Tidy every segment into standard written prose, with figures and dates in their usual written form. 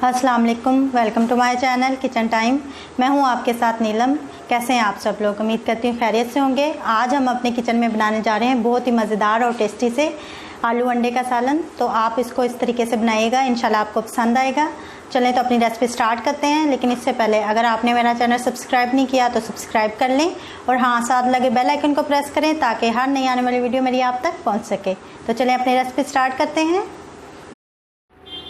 अस्सलाम वालेकुम, welcome to my channel kitchen time. मैं हूं आपके साथ नीलम। कैसे हैं आप सब लोग? उम्मीद करती हूं खैरियत से होंगे। आज हम अपने किचन में बनाने जा रहे हैं बहुत ही मज़ेदार और टेस्टी से आलू अंडे का सालन। तो आप इसको इस तरीके से बनाइएगा, इंशाल्लाह आपको पसंद आएगा। चलें तो अपनी रेसिपी स्टार्ट करते हैं, लेकिन इससे पहले अगर आपने मेरा चैनल सब्सक्राइब नहीं किया तो सब्सक्राइब कर लें और हाँ, साथ लगे बेल आइकन को प्रेस करें ताकि हर नई आने वाली वीडियो मेरी आप तक पहुँच सके। तो चलें अपनी रेसिपी स्टार्ट करते हैं।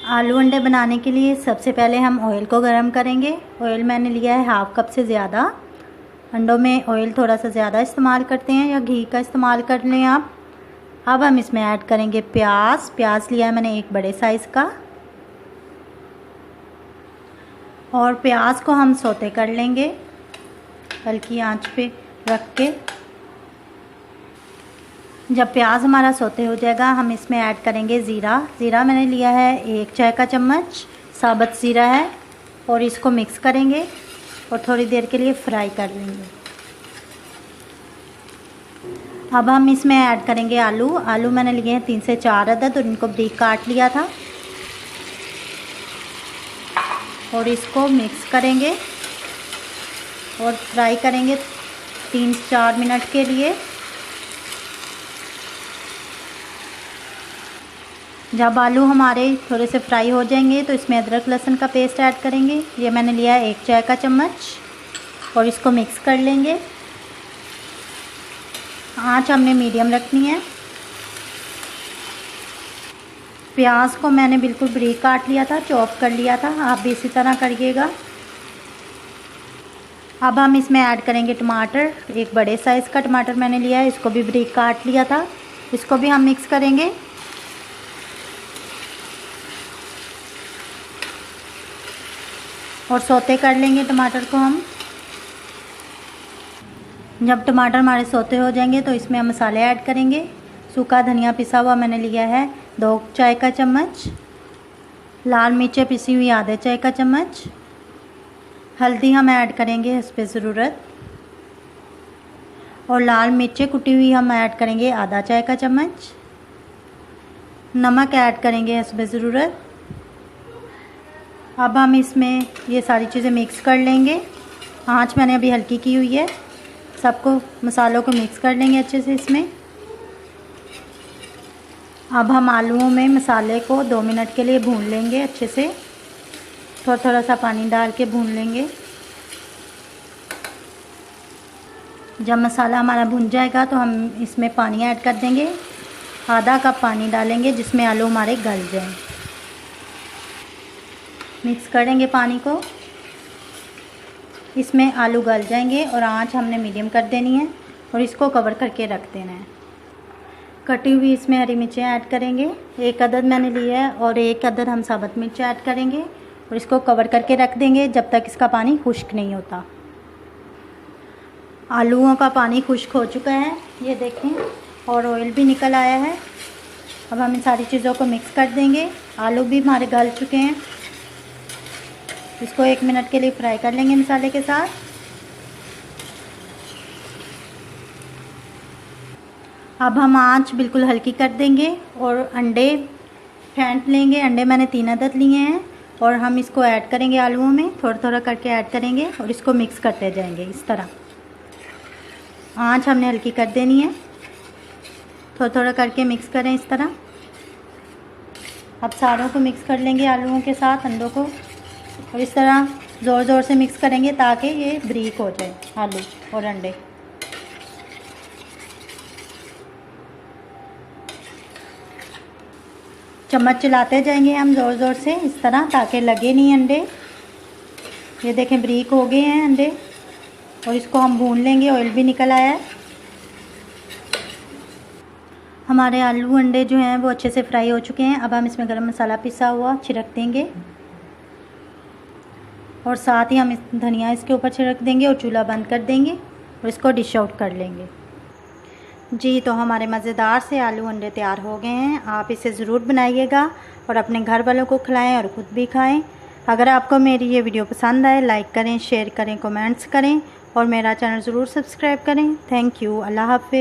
आलू अंडे बनाने के लिए सबसे पहले हम ऑयल को गर्म करेंगे। ऑयल मैंने लिया है हाफ कप से ज़्यादा। अंडों में ऑयल थोड़ा सा ज़्यादा इस्तेमाल करते हैं या घी का इस्तेमाल कर लें आप। अब हम इसमें ऐड करेंगे प्याज लिया है मैंने एक बड़े साइज़ का, और प्याज को हम सौते कर लेंगे हल्की आंच पे रख के। जब प्याज हमारा सौते हो जाएगा हम इसमें ऐड करेंगे ज़ीरा मैंने लिया है 1 चाय का चम्मच साबुत ज़ीरा है, और इसको मिक्स करेंगे और थोड़ी देर के लिए फ्राई कर लेंगे। अब हम इसमें ऐड करेंगे आलू मैंने लिए हैं 3 से 4 अदद और इनको बारीक काट लिया था, और इसको मिक्स करेंगे और फ्राई करेंगे 3-4 मिनट के लिए। जब आलू हमारे थोड़े से फ्राई हो जाएंगे तो इसमें अदरक लहसुन का पेस्ट ऐड करेंगे। ये मैंने लिया है 1 चाय का चम्मच, और इसको मिक्स कर लेंगे। आंच हमने मीडियम रखनी है। प्याज को मैंने बिल्कुल बारीक काट लिया था, चॉप कर लिया था, आप भी इसी तरह करिएगा। अब हम इसमें ऐड करेंगे टमाटर। एक बड़े साइज़ का टमाटर मैंने लिया है, इसको भी बारीक काट लिया था, इसको भी हम मिक्स करेंगे। और सौते कर लेंगे टमाटर को हम। जब टमाटर हमारे सौते हो जाएंगे तो इसमें हम मसाले ऐड करेंगे। सूखा धनिया पिसा हुआ मैंने लिया है 2 चाय का चम्मच, लाल मिर्चें पिसी हुई आधे चाय का चम्मच, हल्दी हम ऐड करेंगे हस्बे ज़रूरत, और लाल मिर्चें कुटी हुई हम ऐड करेंगे आधा चाय का चम्मच, नमक ऐड करेंगे हस्बे ज़रूरत। अब हम इसमें ये सारी चीज़ें मिक्स कर लेंगे। आंच मैंने अभी हल्की की हुई है। सबको मसालों को मिक्स कर लेंगे अच्छे से इसमें। अब हम आलूओं में मसाले को 2 मिनट के लिए भून लेंगे अच्छे से, थोड़ा सा पानी डाल के भून लेंगे। जब मसाला हमारा भुन जाएगा तो हम इसमें पानी ऐड कर देंगे। आधा कप पानी डालेंगे जिसमें आलू हमारे गल जाएं। मिक्स करेंगे पानी को, इसमें आलू गल जाएंगे और आंच हमने मीडियम कर देनी है और इसको कवर करके रख देना है। कटी हुई इसमें हरी मिर्चें ऐड करेंगे, 1 अदद मैंने लिया है, और 1 अदद हम साबुत मिर्च ऐड करेंगे और इसको कवर करके रख देंगे जब तक इसका पानी खुश्क नहीं होता। आलूओं का पानी खुश्क हो चुका है, ये देखें, और ऑयल भी निकल आया है। अब हम इन सारी चीज़ों को मिक्स कर देंगे। आलू भी हमारे गल चुके हैं, इसको 1 मिनट के लिए फ्राई कर लेंगे मसाले के साथ। अब हम आंच बिल्कुल हल्की कर देंगे और अंडे फेंट लेंगे। अंडे मैंने 3 अदद लिए हैं और हम इसको ऐड करेंगे आलूओं में, थोड़ा करके ऐड करेंगे और इसको मिक्स करते जाएंगे इस तरह। आंच हमने हल्की कर देनी है, थोड़ा करके मिक्स करें इस तरह। अब सारों को मिक्स कर लेंगे आलूओं के साथ, अंडों को, और इस तरह ज़ोर से मिक्स करेंगे ताकि ये ब्रीक हो जाए आलू और अंडे। चम्मच चलाते जाएंगे हम ज़ोर से इस तरह ताकि लगे नहीं अंडे। ये देखें ब्रीक हो गए हैं अंडे, और इसको हम भून लेंगे। ऑयल भी निकल आया है। हमारे आलू अंडे जो हैं वो अच्छे से फ्राई हो चुके हैं। अब हम इसमें गरम मसाला पिसा हुआ छिड़क देंगे और साथ ही हम धनिया इसके ऊपर छिड़क देंगे और चूल्हा बंद कर देंगे और इसको डिश आउट कर लेंगे। जी, तो हमारे मज़ेदार से आलू अंडे तैयार हो गए हैं। आप इसे ज़रूर बनाइएगा और अपने घर वालों को खिलाएं और ख़ुद भी खाएं। अगर आपको मेरी ये वीडियो पसंद आए, लाइक करें, शेयर करें, कमेंट्स करें और मेरा चैनल ज़रूर सब्सक्राइब करें। Thank you. अल्लाह हाफ़िज़।